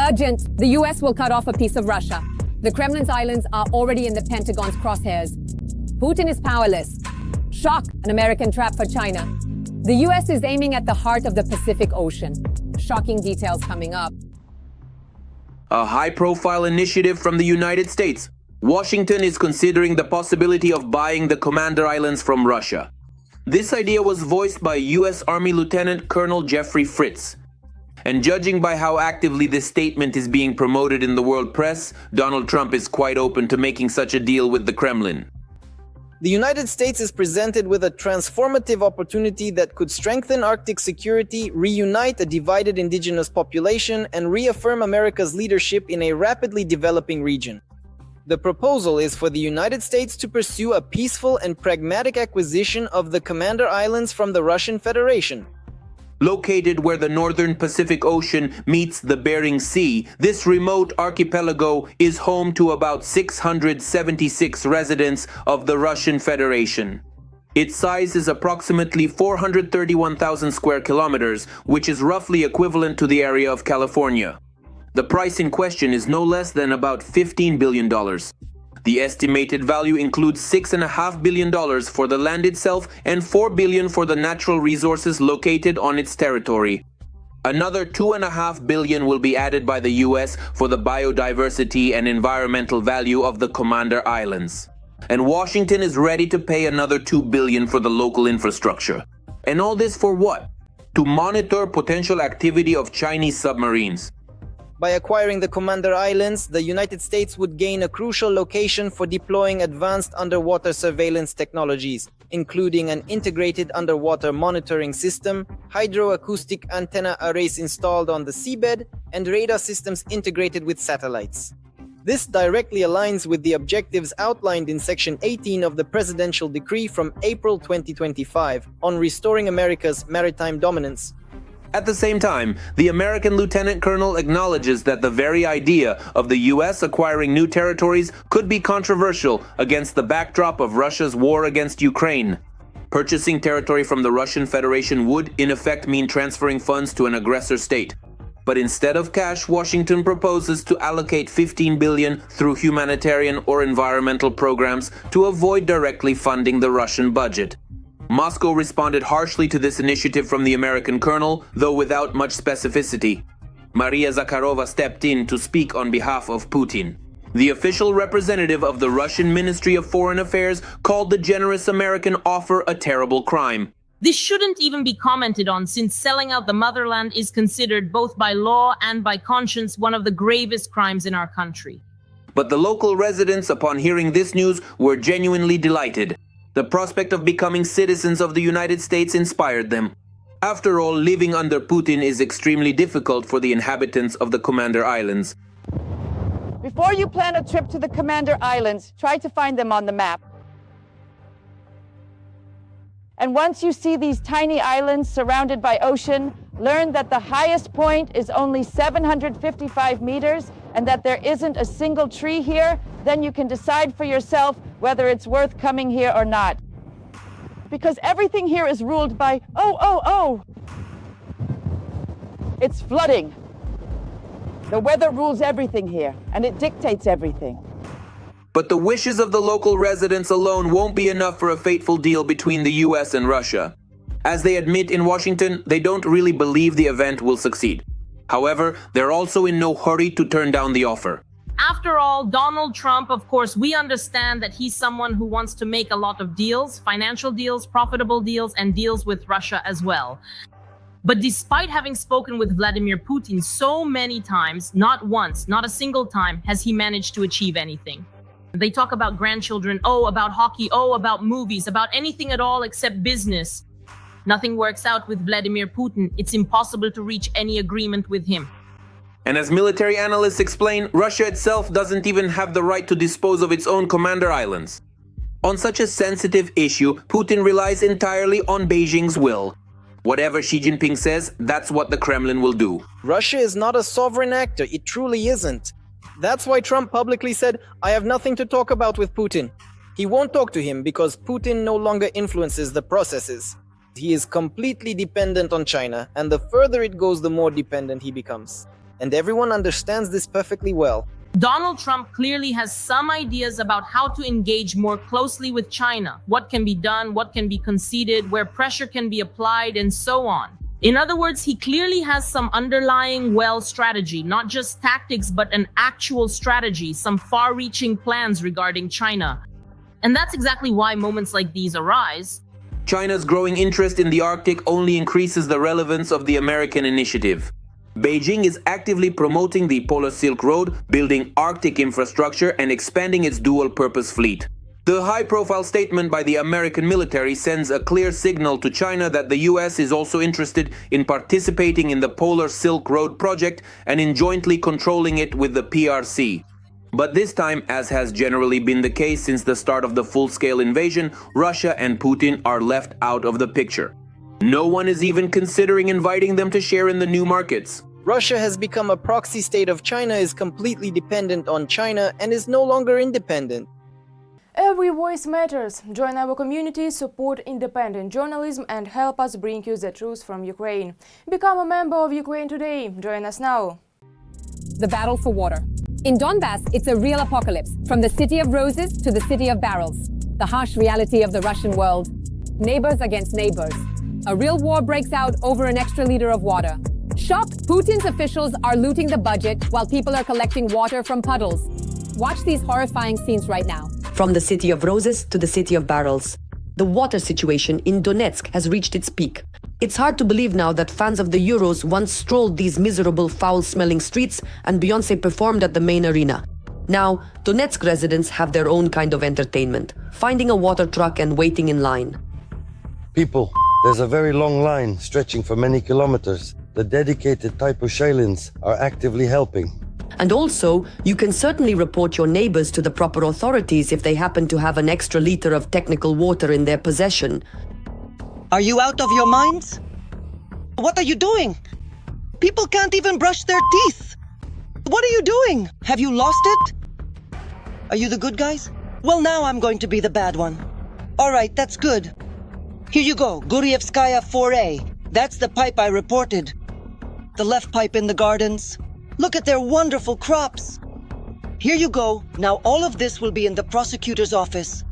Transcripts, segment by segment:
Urgent. The US will cut off a piece of Russia. The Kremlin's islands are already in the Pentagon's crosshairs. Putin is powerless. Shock, an American trap for China. The US is aiming at the heart of the Pacific Ocean. Shocking details coming up. A high-profile initiative from the United States. Washington is considering the possibility of buying the Commander Islands from Russia. This idea was voiced by U.S. Army Lieutenant Colonel Jeffrey Fritz. And judging by how actively this statement is being promoted in the world press, Donald Trump is quite open to making such a deal with the Kremlin. The United States is presented with a transformative opportunity that could strengthen Arctic security, reunite a divided indigenous population, and reaffirm America's leadership in a rapidly developing region. The proposal is for the United States to pursue a peaceful and pragmatic acquisition of the Commander Islands from the Russian Federation. Located where the northern Pacific Ocean meets the Bering Sea, this remote archipelago is home to about 676 residents of the Russian Federation. Its size is approximately 431,000 square kilometers, which is roughly equivalent to the area of California. The price in question is no less than about $15 billion. The estimated value includes $6.5 billion for the land itself and $4 billion for the natural resources located on its territory. Another $2.5 billion will be added by the US for the biodiversity and environmental value of the Commander Islands. And Washington is ready to pay another $2 billion for the local infrastructure. And all this for what? To monitor potential activity of Chinese submarines. By acquiring the Commander Islands, the United States would gain a crucial location for deploying advanced underwater surveillance technologies, including an integrated underwater monitoring system, hydroacoustic antenna arrays installed on the seabed, and radar systems integrated with satellites. This directly aligns with the objectives outlined in Section 18 of the Presidential Decree from April 2025 on restoring America's maritime dominance. At the same time, the American Lieutenant Colonel acknowledges that the very idea of the US acquiring new territories could be controversial against the backdrop of Russia's war against Ukraine. Purchasing territory from the Russian Federation would, in effect, mean transferring funds to an aggressor state. But instead of cash, Washington proposes to allocate $15 billion through humanitarian or environmental programs to avoid directly funding the Russian budget. Moscow responded harshly to this initiative from the American colonel, though without much specificity. Maria Zakharova stepped in to speak on behalf of Putin. The official representative of the Russian Ministry of Foreign Affairs called the generous American offer a terrible crime. This shouldn't even be commented on, since selling out the motherland is considered both by law and by conscience one of the gravest crimes in our country. But the local residents, upon hearing this news, were genuinely delighted. The prospect of becoming citizens of the United States inspired them. After all, living under Putin is extremely difficult for the inhabitants of the Commander Islands. Before you plan a trip to the Commander Islands, try to find them on the map. And once you see these tiny islands surrounded by ocean, learn that the highest point is only 755 meters and that there isn't a single tree here, then you can decide for yourself whether it's worth coming here or not. Because everything here is ruled by, oh. It's flooding. The weather rules everything here, and it dictates everything. But the wishes of the local residents alone won't be enough for a fateful deal between the US and Russia. As they admit in Washington, they don't really believe the event will succeed. However, they're also in no hurry to turn down the offer. After all, Donald Trump, of course, we understand that he's someone who wants to make a lot of deals, financial deals, profitable deals, and deals with Russia as well. But despite having spoken with Vladimir Putin so many times, not once, not a single time, has he managed to achieve anything. They talk about grandchildren, about hockey, about movies, about anything at all except business. Nothing works out with Vladimir Putin. It's impossible to reach any agreement with him. And as military analysts explain, Russia itself doesn't even have the right to dispose of its own Commander Islands. On such a sensitive issue, Putin relies entirely on Beijing's will. Whatever Xi Jinping says, that's what the Kremlin will do. Russia is not a sovereign actor. It truly isn't. That's why Trump publicly said, "I have nothing to talk about with Putin." He won't talk to him because Putin no longer influences the processes. He is completely dependent on China, and the further it goes, the more dependent he becomes. and everyone understands this perfectly well. Donald Trump clearly has some ideas about how to engage more closely with China, what can be done, what can be conceded, where pressure can be applied, and so on. In other words, he clearly has some underlying strategy, not just tactics, but an actual strategy, some far-reaching plans regarding China. And that's exactly why moments like these arise. China's growing interest in the Arctic only increases the relevance of the American initiative. Beijing is actively promoting the Polar Silk Road, building Arctic infrastructure, and expanding its dual-purpose fleet. The high-profile statement by the American military sends a clear signal to China that the US is also interested in participating in the Polar Silk Road project and in jointly controlling it with the PRC. But this time, as has generally been the case since the start of the full-scale invasion, Russia and Putin are left out of the picture. No one is even considering inviting them to share in the new markets. Russia has become a proxy state of China, is completely dependent on China, and is no longer independent. Every voice matters. Join our community, support independent journalism, and help us bring you the truth from Ukraine. Become a member of Ukraine today. Join us now. The battle for water. In Donbas, it's a real apocalypse, from the city of roses to the city of barrels. The harsh reality of the Russian world. Neighbors against neighbors. A real war breaks out over an extra liter of water. Shocked, Putin's officials are looting the budget while people are collecting water from puddles. Watch these horrifying scenes right now. From the city of roses to the city of barrels. The water situation in Donetsk has reached its peak. It's hard to believe now that fans of the Euros once strolled these miserable, foul-smelling streets and Beyoncé performed at the main arena. Now, Donetsk residents have their own kind of entertainment, finding a water truck and waiting in line. People, there's a very long line stretching for many kilometers. The dedicated Typo-Shalins are actively helping. And also, you can certainly report your neighbors to the proper authorities if they happen to have an extra liter of technical water in their possession. Are you out of your minds? What are you doing? People can't even brush their teeth. What are you doing? Have you lost it? Are you the good guys? Well, now I'm going to be the bad one. All right, that's good. Here you go, Gurievskaya 4A. That's the pipe I reported. The left pipe in the gardens. Look at their wonderful crops. Here you go. Now all of this will be in the prosecutor's office.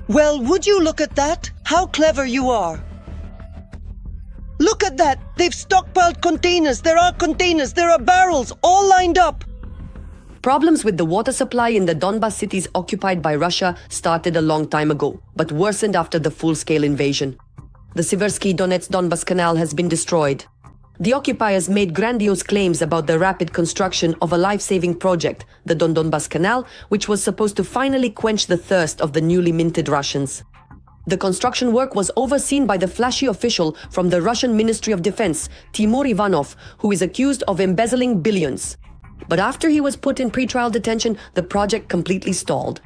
Well, would you look at that? How clever you are. Look at that. They've stockpiled containers. There are containers. There are barrels all lined up. Problems with the water supply in the Donbas cities occupied by Russia started a long time ago, but worsened after the full-scale invasion. The Siversky Donetsk-Donbas Canal has been destroyed. The occupiers made grandiose claims about the rapid construction of a life-saving project, the Donbas Canal, which was supposed to finally quench the thirst of the newly minted Russians. The construction work was overseen by the flashy official from the Russian Ministry of Defense, Timur Ivanov, who is accused of embezzling billions. But after he was put in pretrial detention, the project completely stalled.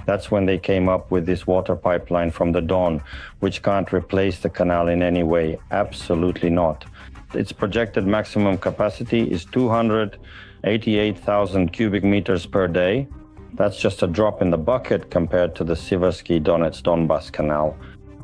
That's when they came up with this water pipeline from the Don, which can't replace the canal in any way. Absolutely not. Its projected maximum capacity is 288,000 cubic meters per day. That's just a drop in the bucket compared to the Siversky Donetsk-Donbas Canal.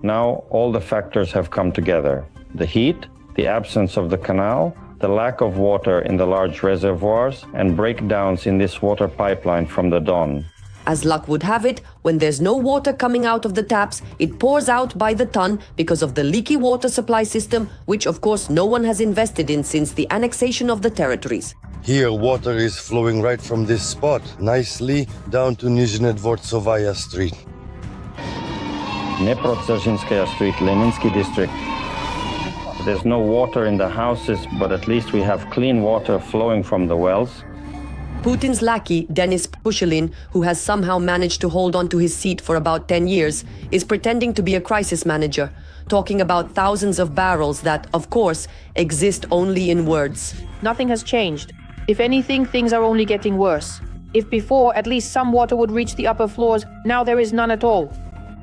Now all the factors have come together. The heat, the absence of the canal, the lack of water in the large reservoirs, and breakdowns in this water pipeline from the Don. As luck would have it, when there's no water coming out of the taps, it pours out by the ton because of the leaky water supply system, which of course no one has invested in since the annexation of the territories. Here, water is flowing right from this spot, nicely down to Nizhny Dvortsovaya Street. Dnepro-Dzerzhinskaya Street, Leninsky District. There's no water in the houses, but at least we have clean water flowing from the wells. Putin's lackey, Denis Pushilin, who has somehow managed to hold on to his seat for about 10 years, is pretending to be a crisis manager, talking about thousands of barrels that, of course, exist only in words. Nothing has changed. If anything, things are only getting worse. If before at least some water would reach the upper floors, now there is none at all.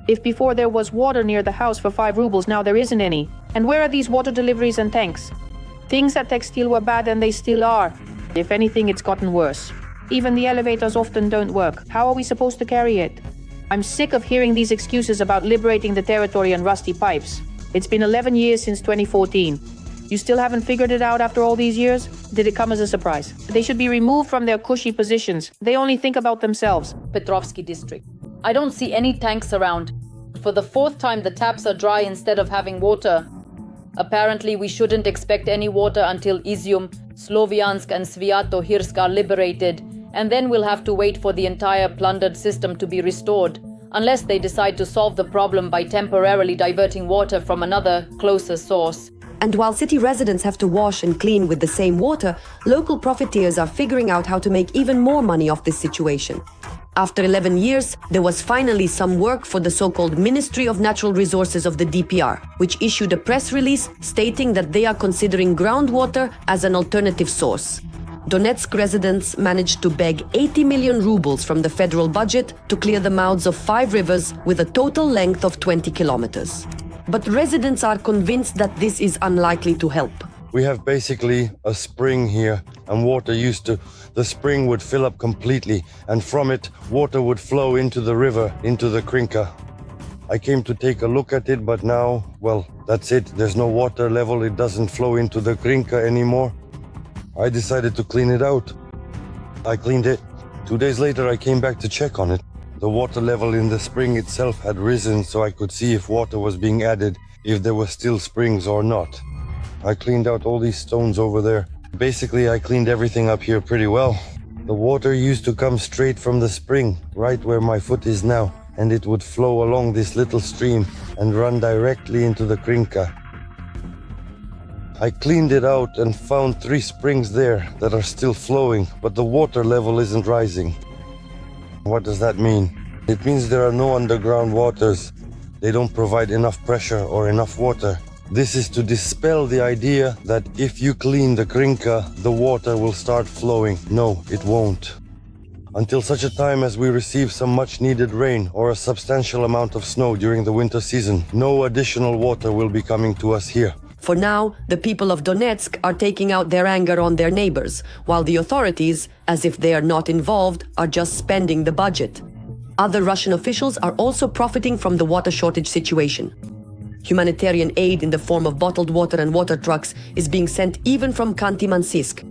If before there was water near the house for 5 rubles, now there isn't any. And where are these water deliveries and tanks? Things at Textile were bad and they still are. If anything, it's gotten worse. Even the elevators often don't work. How are we supposed to carry it? I'm sick of hearing these excuses about liberating the territory and rusty pipes. It's been 11 years since 2014. You still haven't figured it out after all these years? Did it come as a surprise? They should be removed from their cushy positions. They only think about themselves. Petrovsky district. I don't see any tanks around. For the fourth time, the taps are dry instead of having water. Apparently, we shouldn't expect any water until Izium, Sloviansk and Sviatohirsk are liberated, and then we'll have to wait for the entire plundered system to be restored, unless they decide to solve the problem by temporarily diverting water from another, closer source. And while city residents have to wash and clean with the same water, local profiteers are figuring out how to make even more money off this situation. After 11 years, there was finally some work for the so-called Ministry of Natural Resources of the DPR, which issued a press release stating that they are considering groundwater as an alternative source. Donetsk residents managed to beg 80 million rubles from the federal budget to clear the mouths of 5 rivers with a total length of 20 kilometers. But residents are convinced that this is unlikely to help. We have basically a spring here, and the spring would fill up completely, and from it, water would flow into the river, into the Krinka. I came to take a look at it, but now, well, that's it. There's no water level, it doesn't flow into the Krinka anymore. I decided to clean it out. I cleaned it. 2 days later, I came back to check on it. The water level in the spring itself had risen, so I could see if water was being added, if there were still springs or not. I cleaned out all these stones over there. Basically, I cleaned everything up here pretty well. The water used to come straight from the spring, right where my foot is now, and it would flow along this little stream and run directly into the Krinka. I cleaned it out and found 3 springs there that are still flowing, but the water level isn't rising. What does that mean? It means there are no underground waters. They don't provide enough pressure or enough water. This is to dispel the idea that if you clean the Krinka, the water will start flowing. No, it won't. Until such a time as we receive some much needed rain or a substantial amount of snow during the winter season, no additional water will be coming to us here. For now, the people of Donetsk are taking out their anger on their neighbors, while the authorities, as if they are not involved, are just spending the budget. Other Russian officials are also profiting from the water shortage situation. Humanitarian aid in the form of bottled water and water trucks is being sent even from Khanty-Mansisk.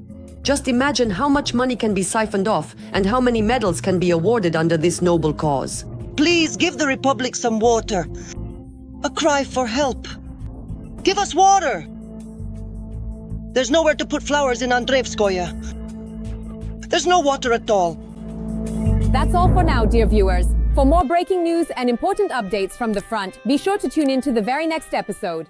Just imagine how much money can be siphoned off and how many medals can be awarded under this noble cause. Please give the Republic some water. A cry for help. Give us water! There's nowhere to put flowers in Andreevskoye. There's no water at all. That's all for now, dear viewers. For more breaking news and important updates from the front, be sure to tune in to the very next episode.